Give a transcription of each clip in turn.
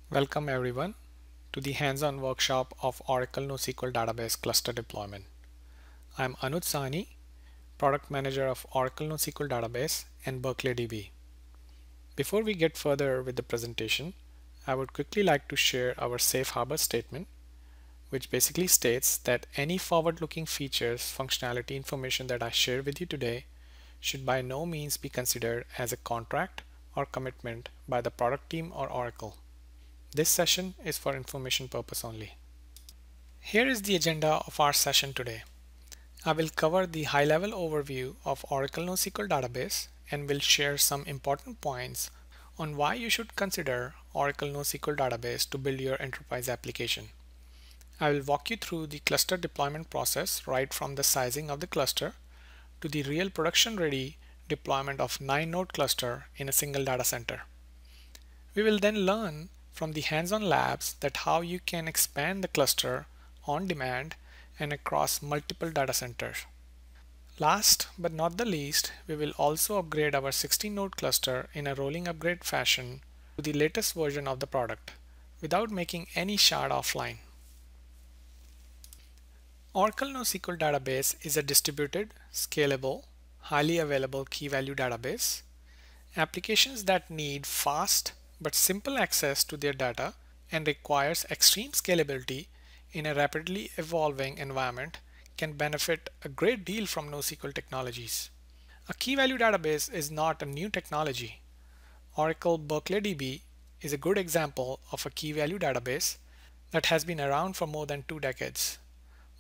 Welcome everyone to the hands-on workshop of Oracle NoSQL Database Cluster Deployment. I'm Anuj Sahni, Product Manager of Oracle NoSQL Database and Berkeley DB. Before we get further with the presentation, I would quickly like to share our safe harbor statement, which basically states that any forward-looking features, functionality information that I share with you today should by no means be considered as a contract or commitment by the product team or Oracle. This session is for information purpose only. Here is the agenda of our session today. I will cover the high-level overview of Oracle NoSQL Database and will share some important points on why you should consider Oracle NoSQL Database to build your enterprise application. I will walk you through the cluster deployment process right from the sizing of the cluster to the real production-ready deployment of 9-node cluster in a single data center. We will then learn from the hands-on labs that how you can expand the cluster on demand and across multiple data centers. Last but not the least, we will also upgrade our 16-node cluster in a rolling upgrade fashion to the latest version of the product without making any shard offline. Oracle NoSQL Database is a distributed, scalable, highly available key-value database. Applications that need fast but simple access to their data and requires extreme scalability in a rapidly evolving environment can benefit a great deal from NoSQL technologies. A key-value database is not a new technology. Oracle Berkeley DB is a good example of a key-value database that has been around for more than 2 decades.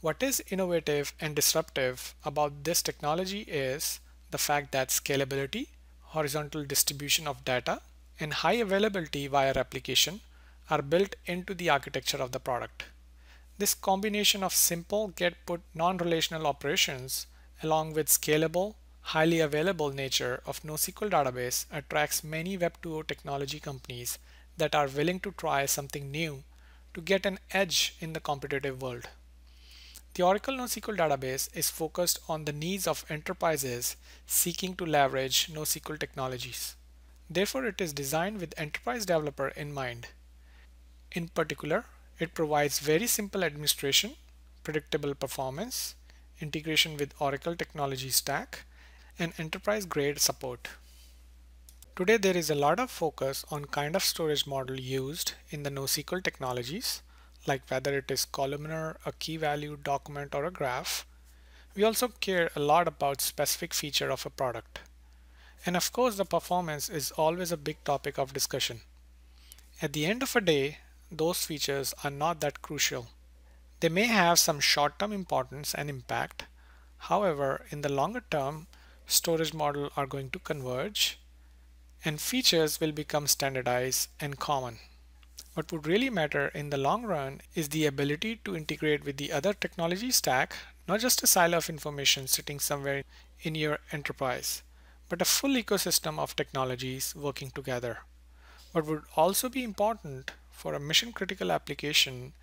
What is innovative and disruptive about this technology is the fact that scalability, horizontal distribution of data, and high availability via replication are built into the architecture of the product. This combination of simple get-put non-relational operations along with scalable, highly available nature of NoSQL database attracts many Web 2.0 technology companies that are willing to try something new to get an edge in the competitive world. The Oracle NoSQL Database is focused on the needs of enterprises seeking to leverage NoSQL technologies. Therefore, it is designed with enterprise developer in mind. In particular, it provides very simple administration, predictable performance, integration with Oracle technology stack, and enterprise-grade support. Today, there is a lot of focus on kind of storage model used in the NoSQL technologies, like whether it is columnar, a key value, document, or a graph. We also care a lot about specific feature of a product. And of course, the performance is always a big topic of discussion. At the end of a day, those features are not that crucial. They may have some short-term importance and impact. However, in the longer term, storage models are going to converge and features will become standardized and common. What would really matter in the long run is the ability to integrate with the other technology stack, not just a silo of information sitting somewhere in your enterprise, but a full ecosystem of technologies working together. What would also be important for a mission critical application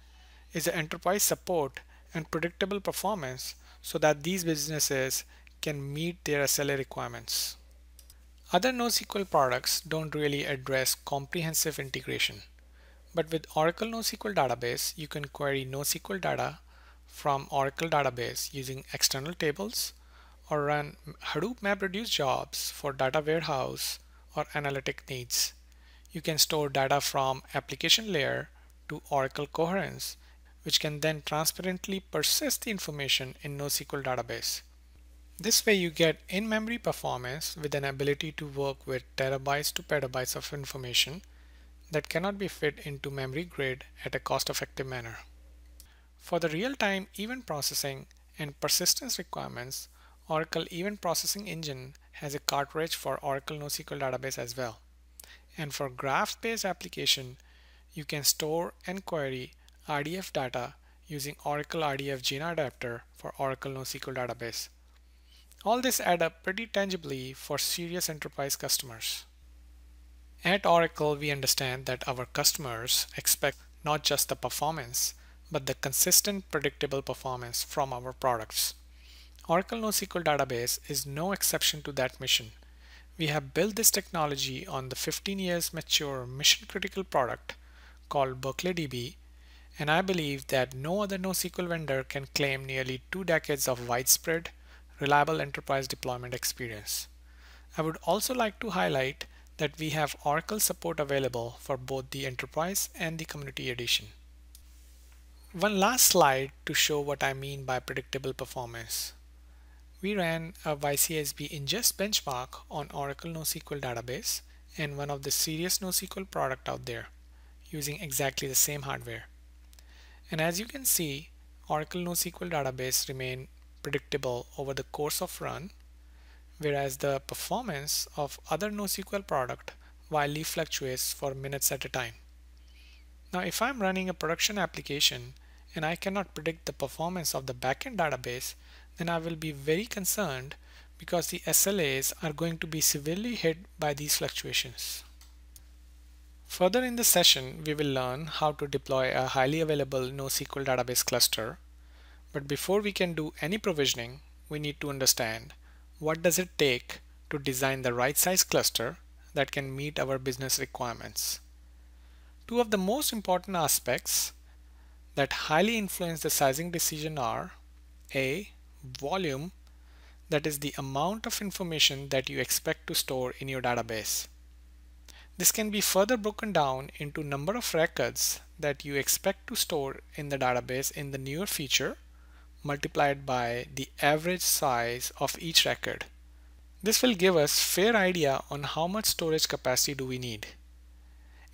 is the enterprise support and predictable performance so that these businesses can meet their SLA requirements. Other NoSQL products don't really address comprehensive integration. But with Oracle NoSQL Database, you can query NoSQL data from Oracle Database using external tables or run Hadoop MapReduce jobs for data warehouse or analytic needs. You can store data from application layer to Oracle Coherence, which can then transparently persist the information in NoSQL Database. This way you get in-memory performance with an ability to work with terabytes to petabytes of information that cannot be fit into memory grid at a cost-effective manner. For the real-time event processing and persistence requirements, Oracle Event Processing Engine has a cartridge for Oracle NoSQL Database as well. And for graph-based application, you can store and query RDF data using Oracle RDF Gina adapter for Oracle NoSQL Database. All this adds up pretty tangibly for serious enterprise customers. At Oracle, we understand that our customers expect not just the performance, but the consistent, predictable performance from our products. Oracle NoSQL Database is no exception to that mission. We have built this technology on the 15 years mature mission-critical product called BerkeleyDB, and I believe that no other NoSQL vendor can claim nearly 2 decades of widespread, reliable enterprise deployment experience. I would also like to highlight that we have Oracle support available for both the enterprise and the community edition. One last slide to show what I mean by predictable performance. We ran a YCSB ingest benchmark on Oracle NoSQL Database and one of the serious NoSQL product out there using exactly the same hardware. And as you can see, Oracle NoSQL Database remained predictable over the course of run, whereas the performance of other NoSQL product wildly fluctuates for minutes at a time. Now, if I'm running a production application and I cannot predict the performance of the backend database, then I will be very concerned because the SLAs are going to be severely hit by these fluctuations. Further in the session, we will learn how to deploy a highly available NoSQL database cluster. But before we can do any provisioning, we need to understand what does it take to design the right size cluster that can meet our business requirements. Two of the most important aspects that highly influence the sizing decision are A. Volume, that is the amount of information that you expect to store in your database. This can be further broken down into number of records that you expect to store in the database in the newer feature multiplied by the average size of each record. This will give us fair idea on how much storage capacity do we need.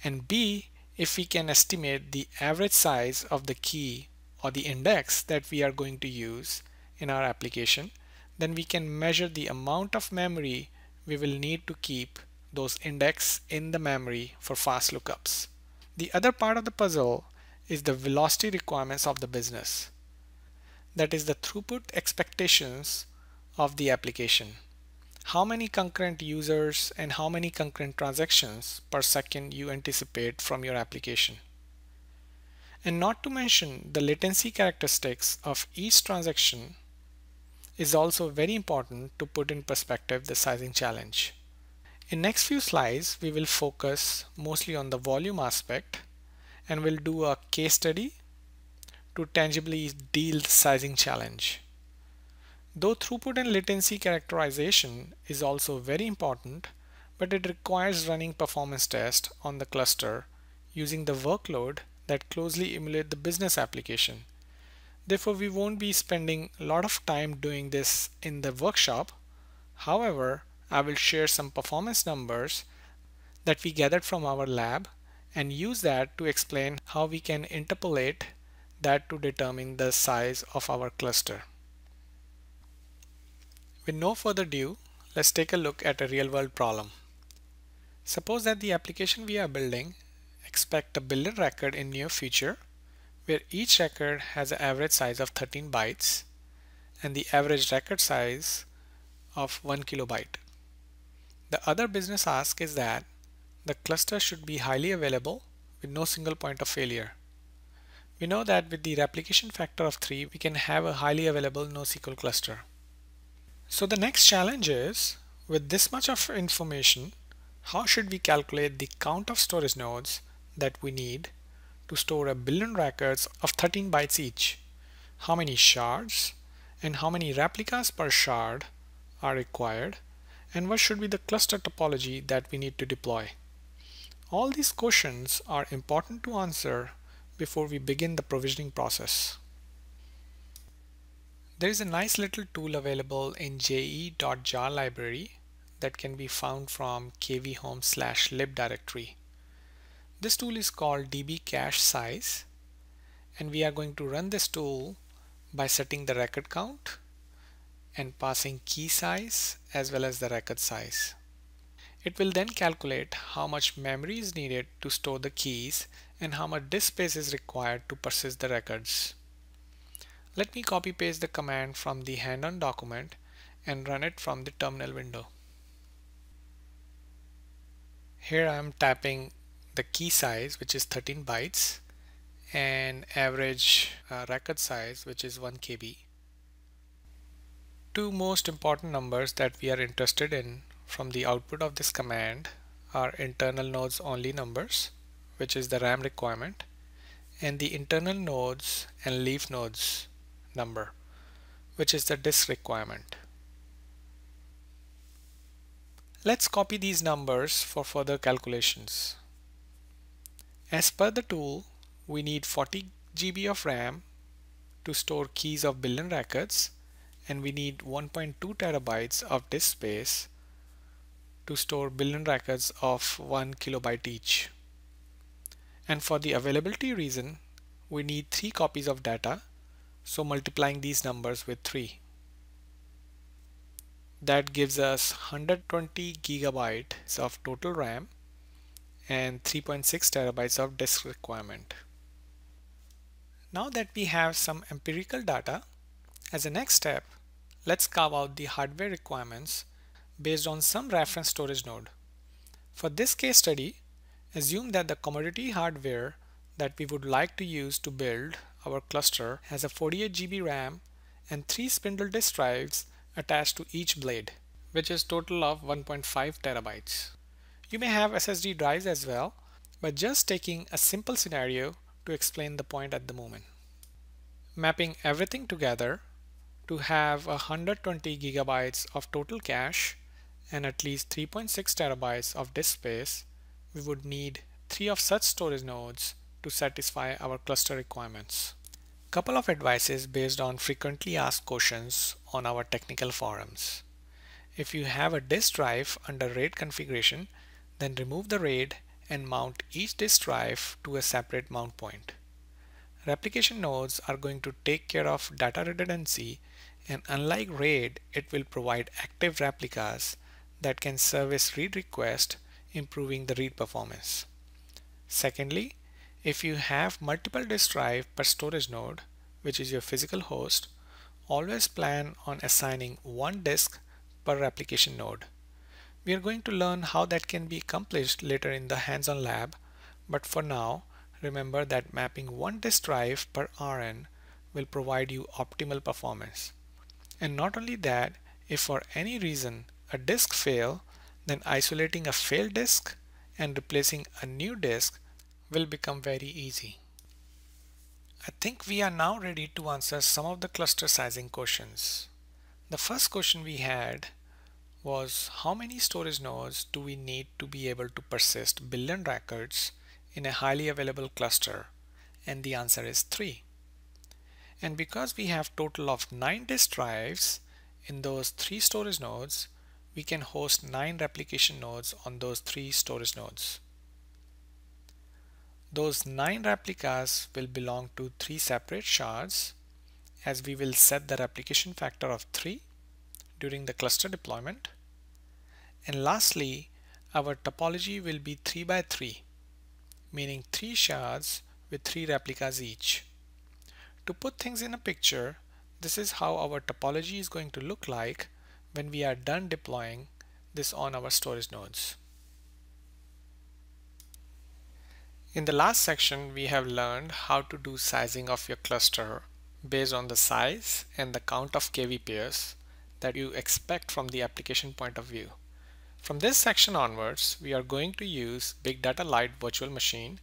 And B, if we can estimate the average size of the key or the index that we are going to use in our application, then we can measure the amount of memory we will need to keep those index in the memory for fast lookups. The other part of the puzzle is the velocity requirements of the business. That is the throughput expectations of the application. How many concurrent users and how many concurrent transactions per second you anticipate from your application. And not to mention the latency characteristics of each transaction is also very important to put in perspective the sizing challenge. In next few slides, we will focus mostly on the volume aspect and we'll do a case study to tangibly deal the sizing challenge. Though throughput and latency characterization is also very important, but it requires running performance tests on the cluster using the workload that closely emulate the business application. Therefore, we won't be spending a lot of time doing this in the workshop. However, I will share some performance numbers that we gathered from our lab and use that to explain how we can interpolate that to determine the size of our cluster. With no further ado, let's take a look at a real-world problem. Suppose that the application we are building expects a billion record in near future, where each record has an average size of 13 bytes and the average record size of 1 kilobyte. The other business ask is that the cluster should be highly available with no single point of failure. We know that with the replication factor of 3, we can have a highly available NoSQL cluster. So the next challenge is, with this much of information, how should we calculate the count of storage nodes that we need to store a billion records of 13 bytes each? How many shards and how many replicas per shard are required? And what should be the cluster topology that we need to deploy? All these questions are important to answer before we begin the provisioning process. There is a nice little tool available in je.jar library that can be found from kvhome/lib directory. This tool is called db cache size, and we are going to run this tool by setting the record count and passing key size as well as the record size. It will then calculate how much memory is needed to store the keys and how much disk space is required to persist the records. Let me copy paste the command from the hand-on document and run it from the terminal window. Here I am tapping the key size, which is 13 bytes, and average record size, which is 1 KB. Two most important numbers that we are interested in from the output of this command are internal nodes only numbers, which is the RAM requirement, and the internal nodes and leaf nodes number, which is the disk requirement. Let's copy these numbers for further calculations. As per the tool, we need 40 GB of RAM to store keys of billion records, and we need 1.2 terabytes of disk space to store billion records of 1 kilobyte each. And for the availability reason, we need 3 copies of data, so multiplying these numbers with 3. That gives us 120 gigabytes of total RAM and 3.6 terabytes of disk requirement. Now that we have some empirical data, as a next step, let's carve out the hardware requirements based on some reference storage node. For this case study, assume that the commodity hardware that we would like to use to build our cluster has a 48 GB RAM and 3 spindle disk drives attached to each blade, which is total of 1.5 terabytes. You may have SSD drives as well, but just taking a simple scenario to explain the point at the moment. Mapping everything together to have 120 gigabytes of total cache and at least 3.6 terabytes of disk space, we would need 3 of such storage nodes to satisfy our cluster requirements. Couple of advices based on frequently asked questions on our technical forums. If you have a disk drive under RAID configuration, then remove the RAID and mount each disk drive to a separate mount point. Replication nodes are going to take care of data redundancy, and unlike RAID, it will provide active replicas that can service read requests, improving the read performance. Secondly, if you have multiple disk drive per storage node, which is your physical host, always plan on assigning one disk per replication node. We are going to learn how that can be accomplished later in the hands-on lab, but for now, remember that mapping one disk drive per RN will provide you optimal performance. And not only that, if for any reason a disk fails, then isolating a failed disk and replacing a new disk will become very easy. I think we are now ready to answer some of the cluster sizing questions. The first question we had was, how many storage nodes do we need to be able to persist billion records in a highly available cluster? And the answer is 3. And because we have total of 9 disk drives in those 3 storage nodes, we can host 9 replication nodes on those 3 storage nodes. Those 9 replicas will belong to 3 separate shards, as we will set the replication factor of 3 during the cluster deployment. And lastly, our topology will be 3 by 3, meaning 3 shards with 3 replicas each. To put things in a picture, this is how our topology is going to look like when we are done deploying this on our storage nodes. In the last section, we have learned how to do sizing of your cluster based on the size and the count of KV pairs that you expect from the application point of view. From this section onwards, we are going to use Big Data Lite virtual machine,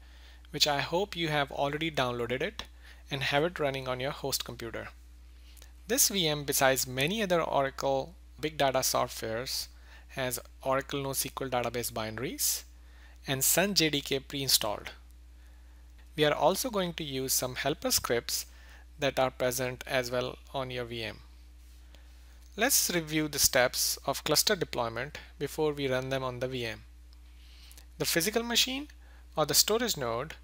which I hope you have already downloaded it and have it running on your host computer. This VM, besides many other Oracle Big Data softwares, has Oracle NoSQL Database binaries and Sun JDK pre-installed. We are also going to use some helper scripts that are present as well on your VM. Let's review the steps of cluster deployment before we run them on the VM. The physical machine or the storage node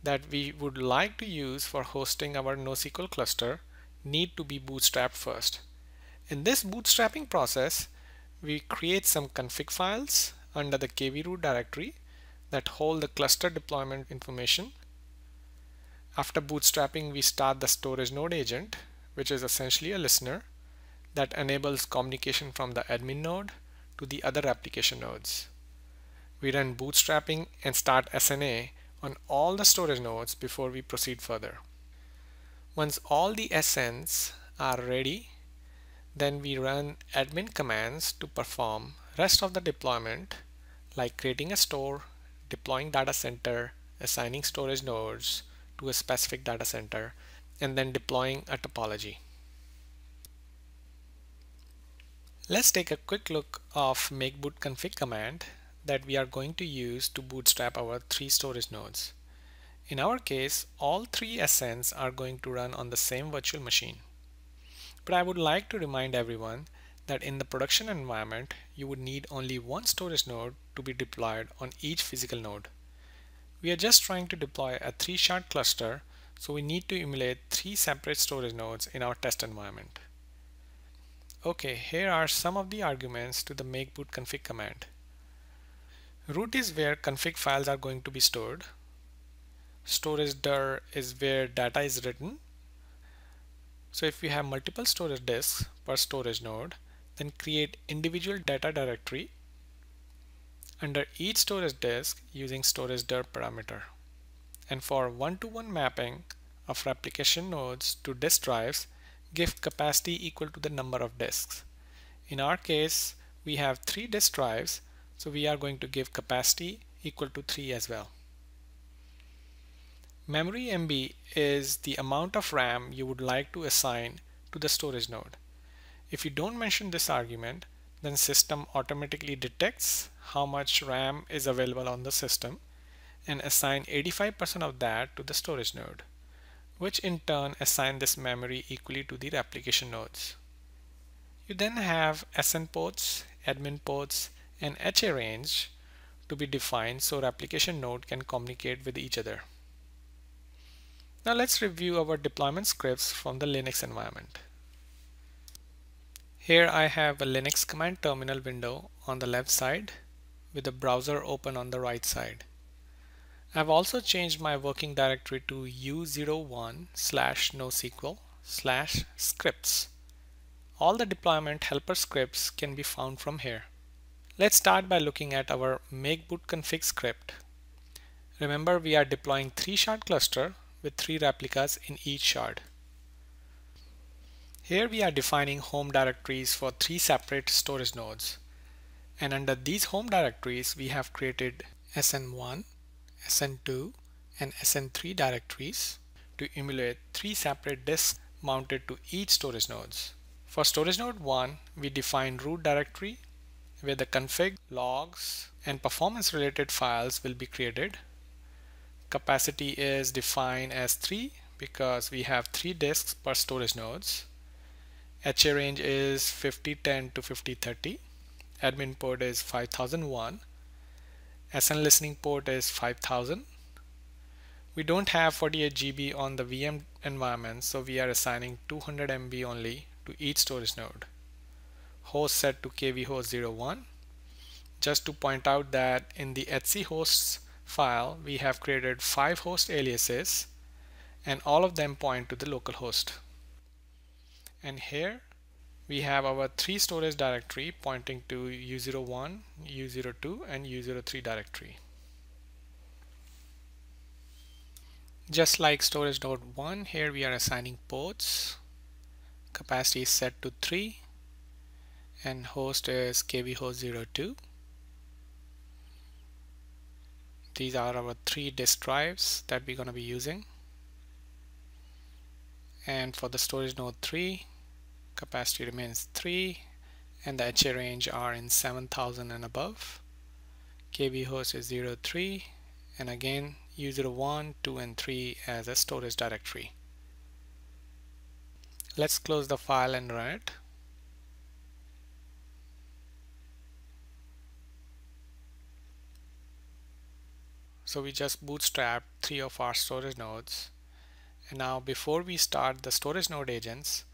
that we would like to use for hosting our NoSQL cluster need to be bootstrapped first. In this bootstrapping process, we create some config files under the kvroot directory that hold the cluster deployment information. After bootstrapping, we start the storage node agent, which is essentially a listener that enables communication from the admin node to the other application nodes. We run bootstrapping and start SNA on all the storage nodes before we proceed further. Once all the SNs are ready, then we run admin commands to perform rest of the deployment, like creating a store, deploying Datacenter, assigning storage nodes to a specific data center, and then deploying a topology. Let's take a quick look of makabootconfig command that we are going to use to bootstrap our 3 storage nodes. In our case, all 3 SNs are going to run on the same virtual machine. But I would like to remind everyone that in the production environment, you would need only one storage node to be deployed on each physical node. We are just trying to deploy a 3-shard cluster, so we need to emulate 3 separate storage nodes in our test environment. Okay, here are some of the arguments to the makabootconfig command. Root is where config files are going to be stored. Storage dir is where data is written. So if we have multiple storage disks per storage node, then create individual data directory under each storage disk using storage dir parameter. And for one-to-one mapping of replication nodes to disk drives, give capacity equal to the number of disks. In our case, we have 3 disk drives, so we are going to give capacity equal to 3 as well. Memory MB is the amount of RAM you would like to assign to the storage node. If you don't mention this argument, then system automatically detects how much RAM is available on the system and assign 85% of that to the storage node, which in turn assign this memory equally to the replication nodes. You then have SN ports, admin ports, and HA range to be defined so replication node can communicate with each other. Now let's review our deployment scripts from the Linux environment. Here I have a Linux command terminal window on the left side with the browser open on the right side. I've also changed my working directory to u01/nosql/scripts. All the deployment helper scripts can be found from here. Let's start by looking at our makabootconfig script. Remember, we are deploying 3-shard cluster with 3 replicas in each shard. Here we are defining home directories for 3 separate storage nodes. And under these home directories, we have created SN1, SN2, and SN3 directories to emulate 3 separate disks mounted to each storage nodes. For storage node 1, we define root directory where the config, logs, and performance related files will be created. Capacity is defined as 3 because we have 3 disks per storage nodes. HA range is 5010 to 5030. Admin port is 5001. SN listening port is 5000. We don't have 48 GB on the VM environment, so we are assigning 200 MB only to each storage node. Host set to kvhost01. Just to point out that in the etc hosts file, we have created 5 host aliases and all of them point to the local host. And here we have our 3 storage directory pointing to U01, U02, and U03 directory. Just like storage node 1, here we are assigning ports. Capacity is set to 3 and host is kvhost02. These are our 3 disk drives that we're going to be using. And for the storage node 3, capacity remains 3 and the HA range are in 7000 and above. kvhost is 03 and again U01, 2, and 3 as a storage directory. Let's close the file and run it. So we just bootstrapped 3 of our storage nodes. And now before we start the storage node agents,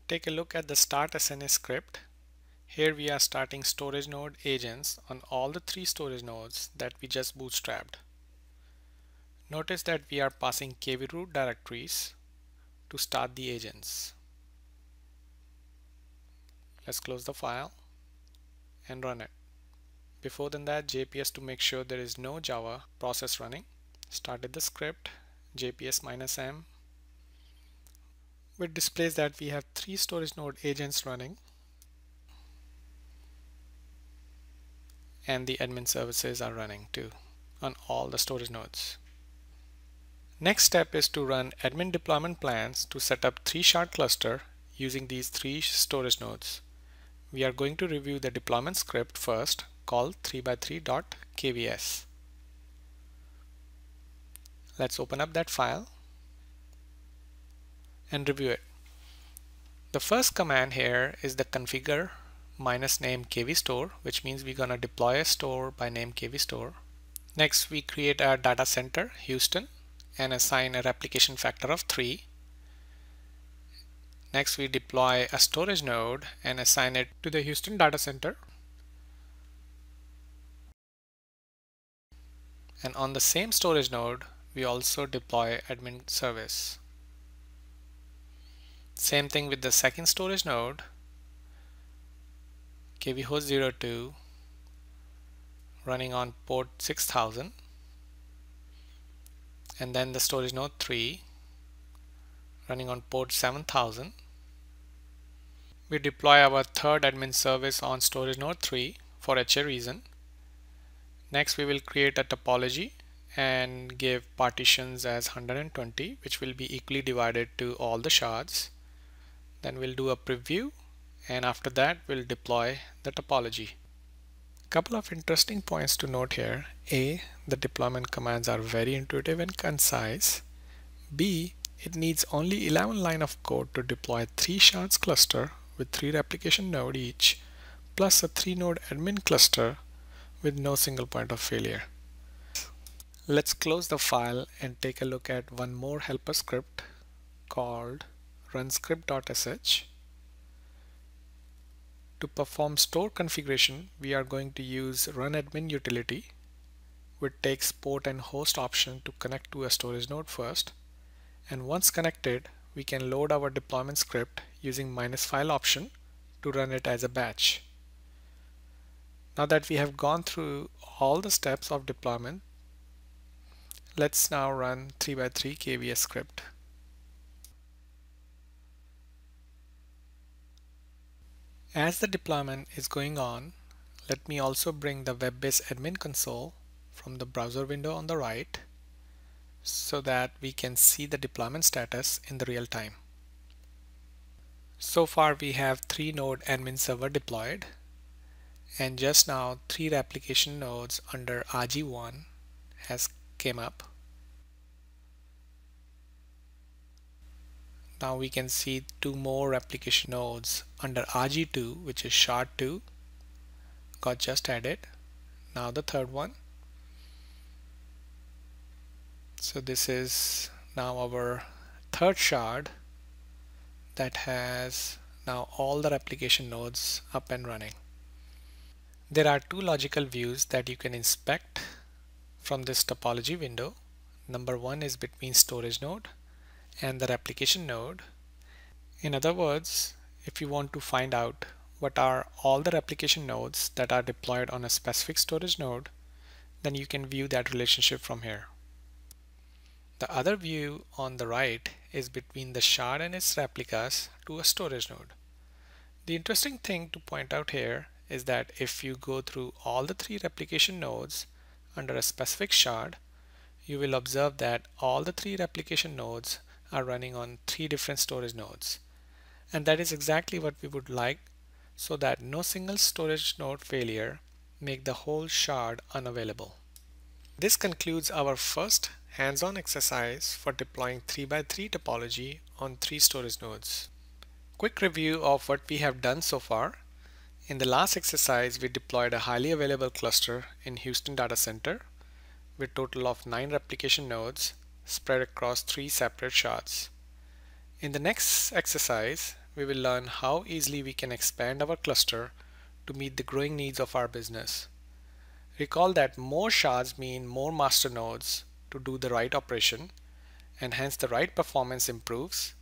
take a look at the start SNS script. Here we are starting storage node agents on all the 3 storage nodes that we just bootstrapped. Notice that we are passing kvroot directories to start the agents. Let's close the file and run it. Before than that, JPS to make sure there is no Java process running. Started the script, JPS -m, which displays that we have 3 storage node agents running and the admin services are running too on all the storage nodes. Next step is to run admin deployment plans to set up 3-shard cluster using these 3 storage nodes. We are going to review the deployment script first, called 3x3.kvs. Let's open up that file and review it. The first command here is the configure -name kvstore, which means we're going to deploy a store by name kvstore. Next, we create our data center, Houston, and assign a replication factor of 3. Next, we deploy a storage node and assign it to the Houston data center. And on the same storage node, we also deploy admin service. Same thing with the second storage node, kvhost02, running on port 6000. And then the storage node 3, running on port 7000. We deploy our third admin service on storage node 3 for HA reason. Next, we will create a topology and give partitions as 120, which will be equally divided to all the shards. Then we'll do a preview, and after that we'll deploy the topology. Couple of interesting points to note here. A, the deployment commands are very intuitive and concise. B, it needs only 11 lines of code to deploy 3 shards cluster with 3 replication node each, plus a 3 node admin cluster with no single point of failure. Let's close the file and take a look at one more helper script called runscript.sh. To perform store configuration, we are going to use runadmin utility, which takes port and host option to connect to a storage node first. And once connected, we can load our deployment script using -file option to run it as a batch. Now that we have gone through all the steps of deployment, let's now run 3x3 kvs script. As the deployment is going on, let me also bring the web-based admin console from the browser window on the right so that we can see the deployment status in the real time. So far we have 3 node admin server deployed, and just now 3 replication nodes under RG1 has came up. Now we can see 2 more replication nodes under RG2, which is shard 2, got just added. Now the third one. So this is now our third shard that has now all the replication nodes up and running. There are 2 logical views that you can inspect from this topology window. Number 1 is between storage node and the replication node. In other words, if you want to find out what are all the replication nodes that are deployed on a specific storage node, then you can view that relationship from here. The other view on the right is between the shard and its replicas to a storage node. The interesting thing to point out here is that if you go through all the 3 replication nodes under a specific shard, you will observe that all the 3 replication nodes are running on 3 different storage nodes. And that is exactly what we would like, so that no single storage node failure make the whole shard unavailable. This concludes our first hands-on exercise for deploying 3x3 topology on 3 storage nodes. Quick review of what we have done so far. In the last exercise, we deployed a highly available cluster in Houston data center with total of 9 replication nodes spread across 3 separate shards. In the next exercise, we will learn how easily we can expand our cluster to meet the growing needs of our business. Recall that more shards mean more master nodes to do the right operation, and hence the write performance improves,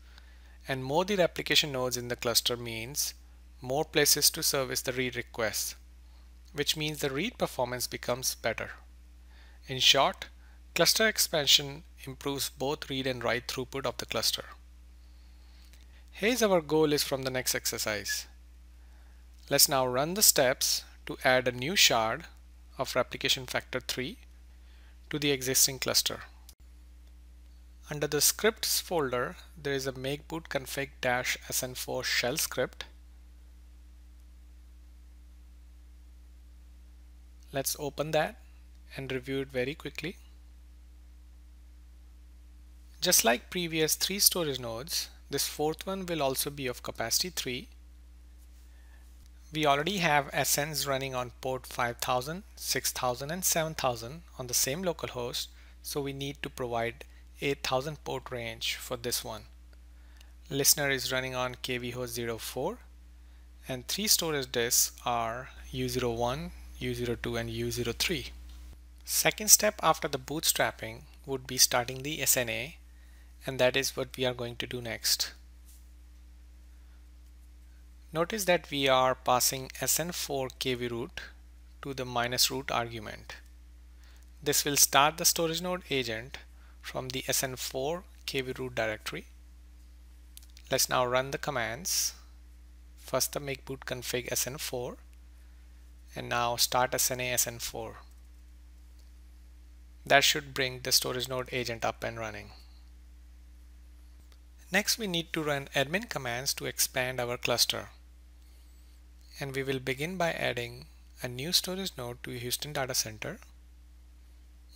and more the replication nodes in the cluster means more places to service the read requests, which means the read performance becomes better. In short, cluster expansion improves both read and write throughput of the cluster. Here's our goal is from the next exercise. Let's now run the steps to add a new shard of replication factor 3 to the existing cluster. Under the scripts folder, there is a makabootconfig-sn4 shell script. Let's open that and review it very quickly. Just like previous 3 storage nodes, this fourth one will also be of capacity 3. We already have SNs running on port 5000, 6000 and 7000 on the same localhost, so we need to provide 8000 port range for this one. Listener is running on KV host 04 and 3 storage disks are U01, U02 and U03. Second step after the bootstrapping would be starting the SNA, and that is what we are going to do next. Notice that we are passing SN4 KV root to the -root argument. This will start the storage node agent from the SN4 KV root directory. Let's now run the commands. First the makabootconfig SN4 and now start SNA SN4. That should bring the storage node agent up and running. Next we need to run admin commands to expand our cluster. And we will begin by adding a new storage node to Houston Datacenter.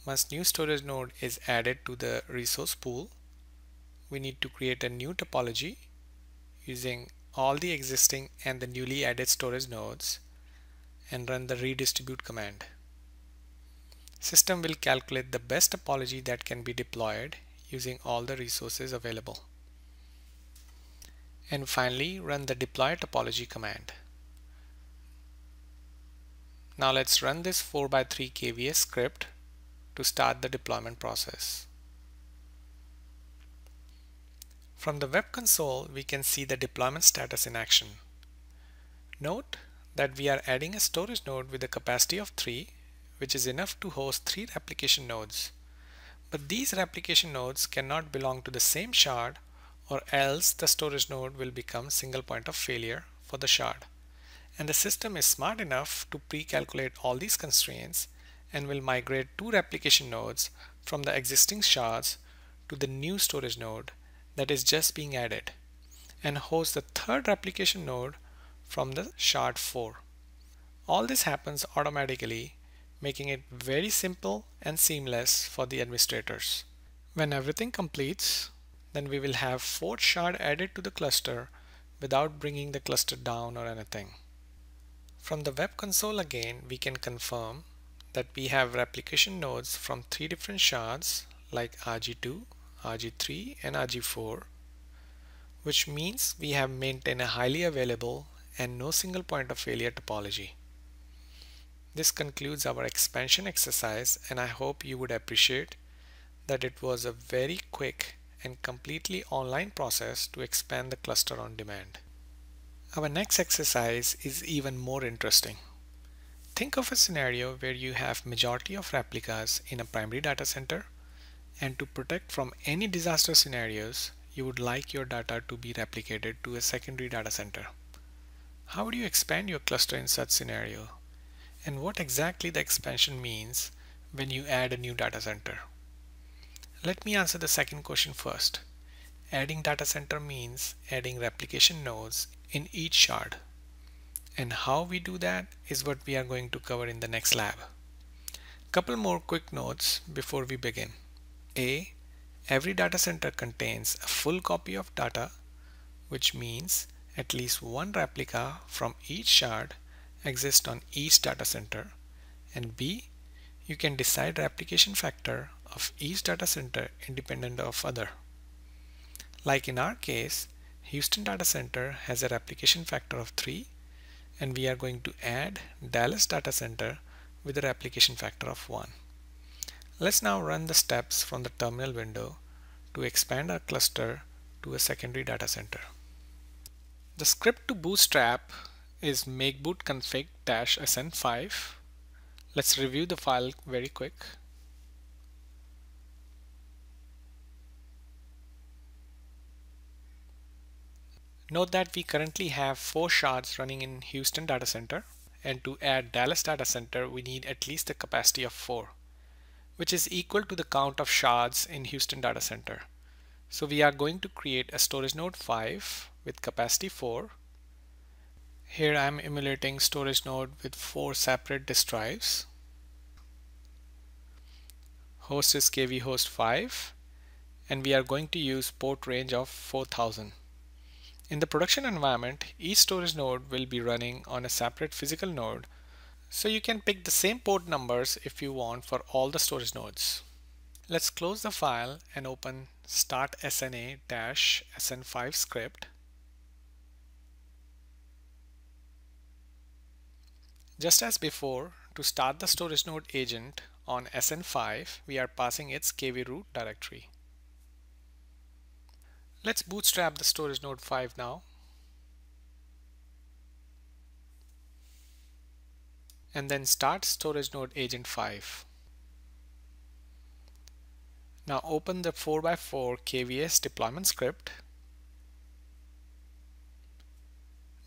Once new storage node is added to the resource pool, we need to create a new topology using all the existing and the newly added storage nodes and run the redistribute command. System will calculate the best topology that can be deployed using all the resources available. And finally, run the deploy topology command. Now let's run this 4x3 kVA script to start the deployment process. From the web console, we can see the deployment status in action. Note that we are adding a storage node with a capacity of 3, which is enough to host 3 replication nodes. But these replication nodes cannot belong to the same shard, or else the storage node will become single point of failure for the shard. And the system is smart enough to pre-calculate all these constraints and will migrate 2 replication nodes from the existing shards to the new storage node that is just being added, and host the 3rd replication node from the shard 4. All this happens automatically, making it very simple and seamless for the administrators. When everything completes, then we will have 4th shard added to the cluster without bringing the cluster down or anything. From the web console again, we can confirm that we have replication nodes from 3 different shards like RG2, RG3 and RG4, which means we have maintained a highly available and no single point of failure topology. This concludes our expansion exercise, and I hope you would appreciate that it was a very quick and completely online process to expand the cluster on demand. Our next exercise is even more interesting. Think of a scenario where you have majority of replicas in a primary data center, and to protect from any disaster scenarios, you would like your data to be replicated to a secondary data center. How would you expand your cluster in such scenario? And what exactly the expansion means when you add a new data center? Let me answer the second question first. Adding data center means adding replication nodes in each shard. And how we do that is what we are going to cover in the next lab. Couple more quick notes before we begin. A. Every data center contains a full copy of data, which means at least one replica from each shard exists on each data center. And B. You can decide replication factor of each data center independent of other. Like in our case, Houston Data Center has a replication factor of 3, and we are going to add Dallas Data Center with a replication factor of 1. Let's now run the steps from the terminal window to expand our cluster to a secondary data center. The script to bootstrap is makabootconfig-sn5. Let's review the file very quick. Note that we currently have 4 shards running in Houston Data Center, and to add Dallas Data Center we need at least a capacity of 4, which is equal to the count of shards in Houston Data Center. So we are going to create a storage node 5 with capacity 4. Here I am emulating storage node with 4 separate disk drives. Host is KV host 5, and we are going to use port range of 4000. In the production environment, each storage node will be running on a separate physical node, so you can pick the same port numbers if you want for all the storage nodes. Let's close the file and open startsna-sn5 script. Just as before, to start the storage node agent on sn5, we are passing its kv root directory. Let's bootstrap the storage node 5 now. And then start storage node agent 5. Now open the 4x4 KVS deployment script.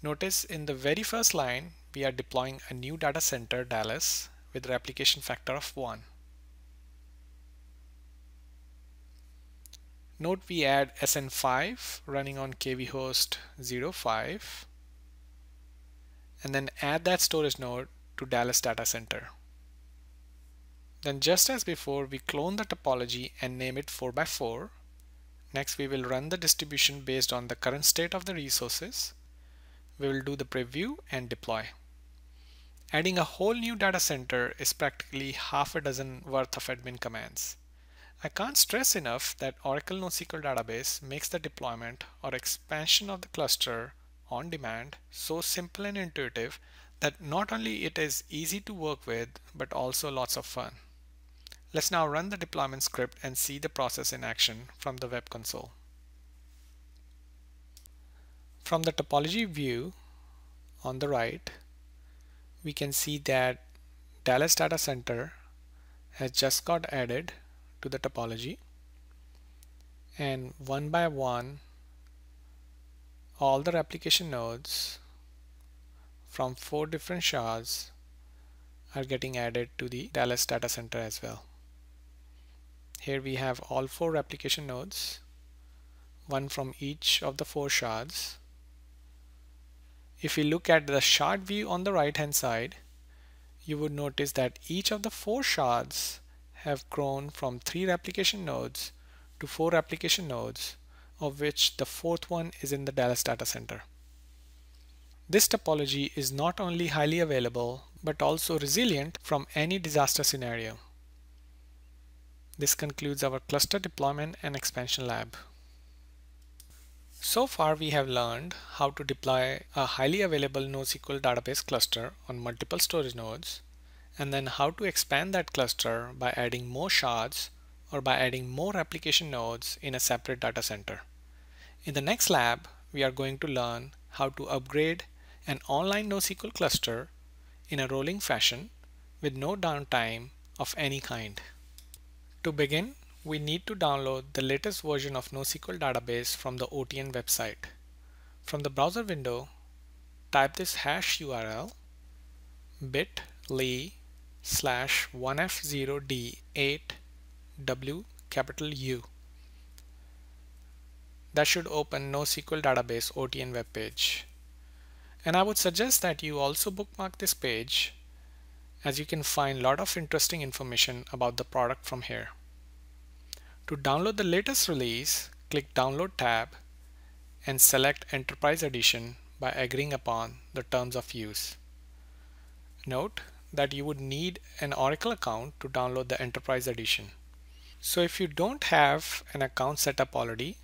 Notice in the very first line, we are deploying a new data center Dallas with replication factor of 1. Note we add SN5 running on KV host 05 and then add that storage node to Dallas data center. Then just as before, we clone the topology and name it 4x4. Next we will run the distribution based on the current state of the resources. We will do the preview and deploy. Adding a whole new data center is practically half a dozen worth of admin commands. I can't stress enough that Oracle NoSQL Database makes the deployment or expansion of the cluster on demand so simple and intuitive that not only it is easy to work with, but also lots of fun. Let's now run the deployment script and see the process in action from the web console. From the topology view on the right, we can see that Dallas data center has just got added to the topology, and one by one all the replication nodes from 4 different shards are getting added to the Dallas data center as well. Here we have all 4 replication nodes, one from each of the 4 shards. If we look at the shard view on the right hand side, you would notice that each of the 4 shards have grown from 3 replication nodes to 4 replication nodes, of which the 4th one is in the Dallas data center. This topology is not only highly available, but also resilient from any disaster scenario. This concludes our cluster deployment and expansion lab. So far we have learned how to deploy a highly available NoSQL database cluster on multiple storage nodes, and then how to expand that cluster by adding more shards or by adding more application nodes in a separate data center. In the next lab, we are going to learn how to upgrade an online NoSQL cluster in a rolling fashion with no downtime of any kind. To begin, we need to download the latest version of NoSQL Database from the OTN website. From the browser window, type this hash URL bit.ly/1f0d8w That should open NoSQL Database OTN web page. And I would suggest that you also bookmark this page, as you can find a lot of interesting information about the product from here. To download the latest release, click Download tab and select Enterprise Edition by agreeing upon the terms of use. Note that you would need an Oracle account to download the Enterprise Edition. So if you don't have an account set up already,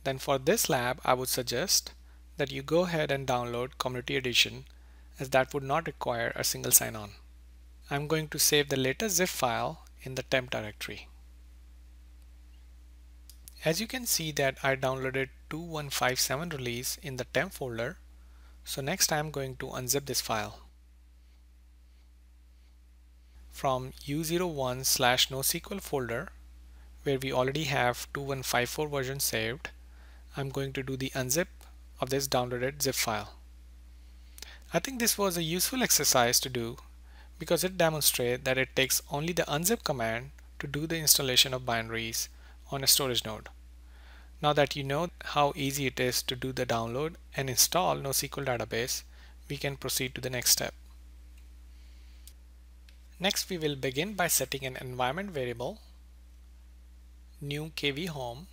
then for this lab I would suggest that you go ahead and download Community Edition, as that would not require a single sign-on. I'm going to save the latest zip file in the temp directory. As you can see that I downloaded 2157 release in the temp folder, so next I'm going to unzip this file. From u01/NoSQL folder, where we already have 2154 version saved, I'm going to do the unzip of this downloaded zip file. I think this was a useful exercise to do because it demonstrates that it takes only the unzip command to do the installation of binaries on a storage node. Now that you know how easy it is to do the download and install NoSQL Database, we can proceed to the next step. Next, we will begin by setting an environment variable, new KV home,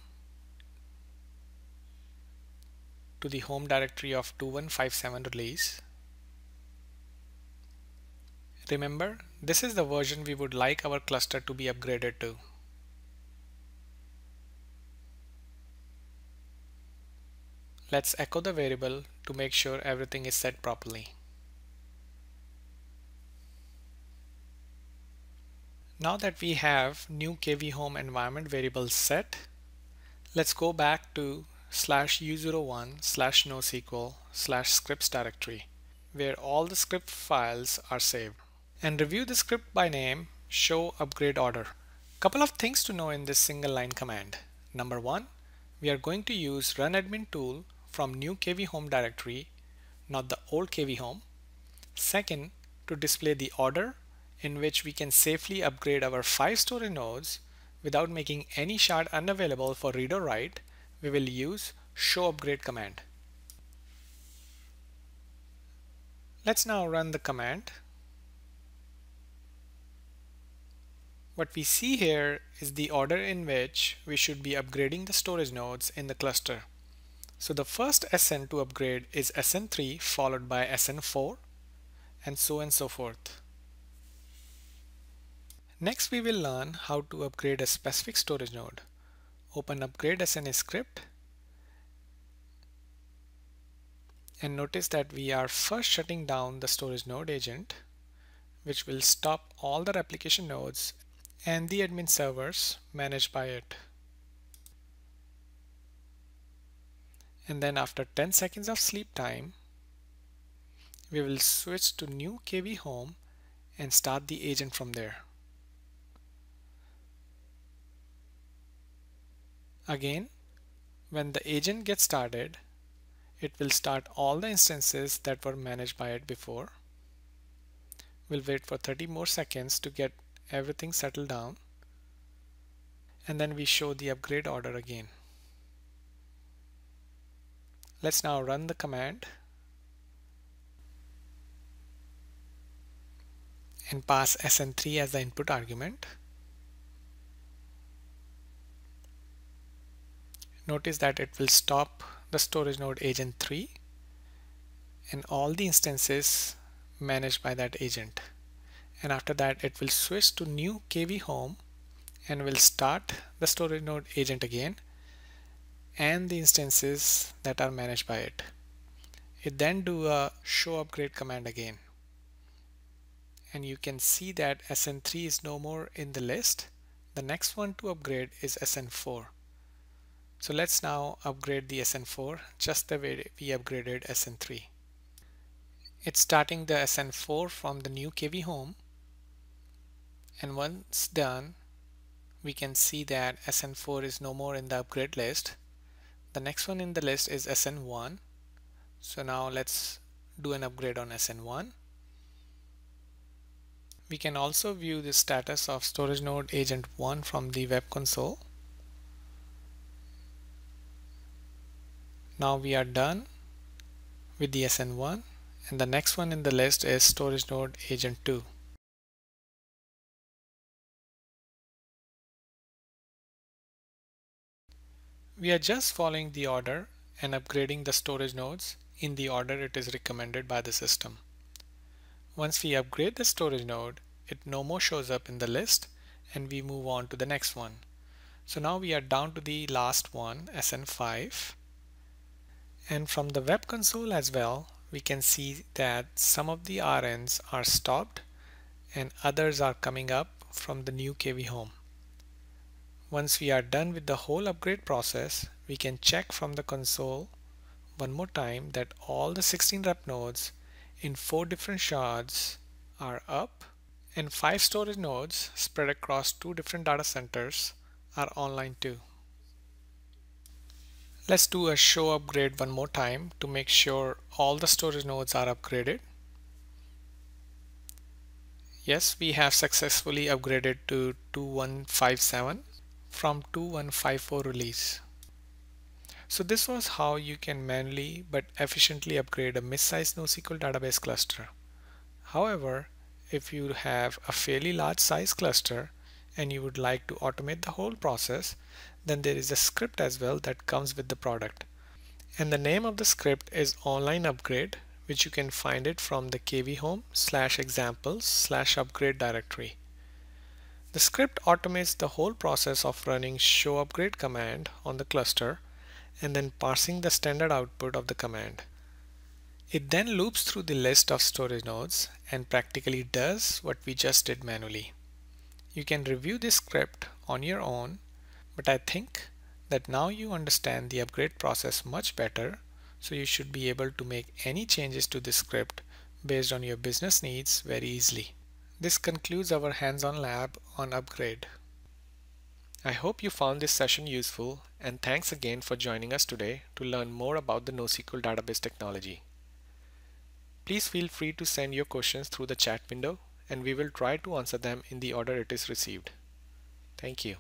to the home directory of 2157 release. Remember, this is the version we would like our cluster to be upgraded to. Let's echo the variable to make sure everything is set properly. Now that we have new KV home environment variable set, let's go back to /u01/nosql/scripts directory, where all the script files are saved, and review the script by name show upgrade order. Couple of things to know in this single line command. Number one, we are going to use run admin tool from new KV home directory, not the old KV home. Second, to display the order in which we can safely upgrade our 5 storage nodes without making any shard unavailable for read or write, we will use show upgrade command. Let's now run the command. What we see here is the order in which we should be upgrading the storage nodes in the cluster. So the first SN to upgrade is SN3 followed by SN4 and so forth. Next, we will learn how to upgrade a specific storage node. Open upgrade SN script and notice that we are first shutting down the storage node agent, which will stop all the replication nodes and the admin servers managed by it. And then after 10 seconds of sleep time, we will switch to new KV home and start the agent from there. Again, when the agent gets started, it will start all the instances that were managed by it before. We'll wait for 30 more seconds to get everything settled down, and then we show the upgrade order again. Let's now run the command and pass SN3 as the input argument. Notice that it will stop the storage node agent 3 and all the instances managed by that agent. And after that, it will switch to new KV home and will start the storage node agent again and the instances that are managed by it. It then do a show upgrade command again. And you can see that SN3 is no more in the list. The next one to upgrade is SN4. So let's now upgrade the SN4 just the way we upgraded SN3. It's starting the SN4 from the new KV home, and once done, we can see that SN4 is no more in the upgrade list. The next one in the list is SN1. So now let's do an upgrade on SN1. We can also view the status of storage node agent 1 from the web console. Now we are done with the SN1, and the next one in the list is storage node agent 2. We are just following the order and upgrading the storage nodes in the order it is recommended by the system. Once we upgrade the storage node, it no more shows up in the list and we move on to the next one. So now we are down to the last one, SN5. And from the web console as well, we can see that some of the RNs are stopped and others are coming up from the new KV home. Once we are done with the whole upgrade process, we can check from the console one more time that all the 16 rep nodes in 4 different shards are up and 5 storage nodes spread across 2 different data centers are online too. Let's do a show upgrade one more time to make sure all the storage nodes are upgraded. Yes, we have successfully upgraded to 2157 from 2154 release. So this was how you can manually but efficiently upgrade a mid-sized NoSQL database cluster. However, if you have a fairly large size cluster and you would like to automate the whole process, then there is a script as well that comes with the product. And the name of the script is Online Upgrade, which you can find it from the kvhome/examples/upgrade directory. The script automates the whole process of running show upgrade command on the cluster and then parsing the standard output of the command. It then loops through the list of storage nodes and practically does what we just did manually. You can review this script on your own, but I think that now you understand the upgrade process much better, so you should be able to make any changes to this script based on your business needs very easily. This concludes our hands-on lab on upgrade. I hope you found this session useful, and thanks again for joining us today to learn more about the NoSQL database technology. Please feel free to send your questions through the chat window, and we will try to answer them in the order it is received. Thank you.